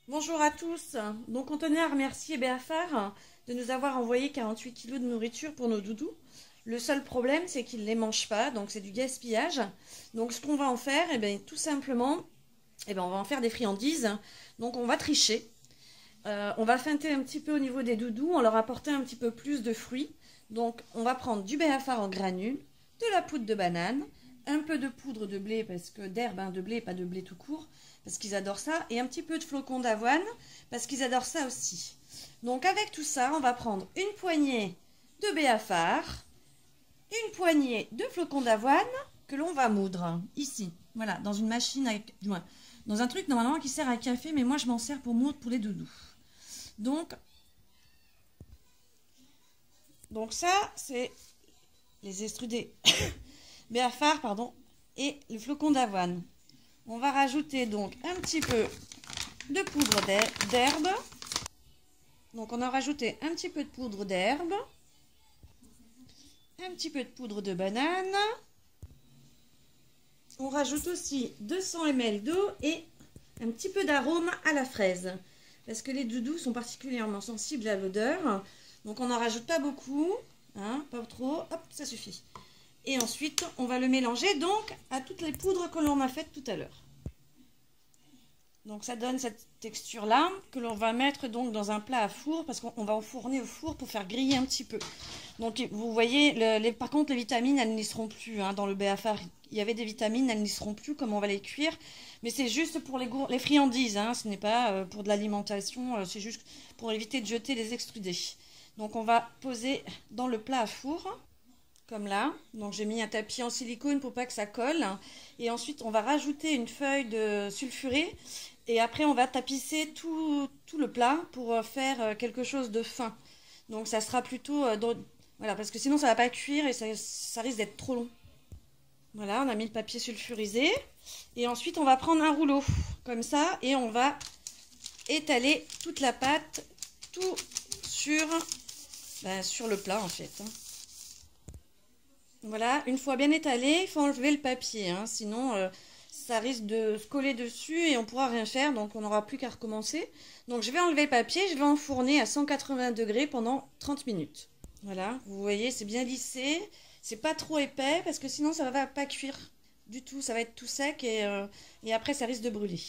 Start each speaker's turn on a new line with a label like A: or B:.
A: Bonjour à tous. Donc on tenait à remercier Béafar de nous avoir envoyé 48 kilos de nourriture pour nos doudous. Le seul problème, c'est qu'ils ne les mangent pas, donc c'est du gaspillage. Donc ce qu'on va en faire, tout simplement, on va en faire des friandises. Donc on va tricher. On va feinter un petit peu au niveau des doudous, on leur apporter un petit peu plus de fruits. Donc on va prendre du Béafar en granules, de la poudre de banane, un peu de poudre de blé, parce que d'herbe de blé, pas de blé tout court, parce qu'ils adorent ça, et un petit peu de flocons d'avoine, parce qu'ils adorent ça aussi. Donc avec tout ça, on va prendre une poignée de Béafar, une poignée de flocons d'avoine, que l'on va moudre, ici, voilà, dans une machine, dans un truc normalement qui sert à café, mais moi je m'en sers pour moudre pour les doudous. Donc ça, c'est les extrudés Béafar, pardon, et le flocon d'avoine. On va rajouter donc un petit peu de poudre d'herbe. Donc on a rajouté un petit peu de poudre d'herbe, un petit peu de poudre de banane. On rajoute aussi 200 ml d'eau et un petit peu d'arôme à la fraise. Parce que les doudous sont particulièrement sensibles à l'odeur. Donc on n'en rajoute pas beaucoup, hein, pas trop, hop, ça suffit. Et ensuite, on va le mélanger donc à toutes les poudres que l'on a faites tout à l'heure. Donc ça donne cette texture-là que l'on va mettre donc dans un plat à four parce qu'on va enfourner au four pour faire griller un petit peu. Donc vous voyez, par contre les vitamines, elles n'y seront plus. Hein, dans le Béafar, il y avait des vitamines, elles n'y seront plus comme on va les cuire. Mais c'est juste pour les friandises, hein, ce n'est pas pour de l'alimentation, c'est juste pour éviter de jeter les extrudés. Donc on va poser dans le plat à four. Comme là, donc j'ai mis un tapis en silicone pour pas que ça colle. Et ensuite, on va rajouter une feuille de sulfuré. Et après, on va tapisser tout le plat pour faire quelque chose de fin. Donc ça sera plutôt... voilà, parce que sinon ça va pas cuire et ça risque d'être trop long. Voilà, on a mis le papier sulfurisé. Et ensuite, on va prendre un rouleau, comme ça. Et on va étaler toute la pâte, tout sur le plat en fait. Voilà, une fois bien étalé, il faut enlever le papier, hein, sinon ça risque de se coller dessus et on pourra rien faire, donc on n'aura plus qu'à recommencer. Donc je vais enlever le papier, je vais enfourner à 180 degrés pendant 30 minutes. Voilà, vous voyez, c'est bien lissé, c'est pas trop épais parce que sinon ça ne va pas cuire du tout, ça va être tout sec et après ça risque de brûler.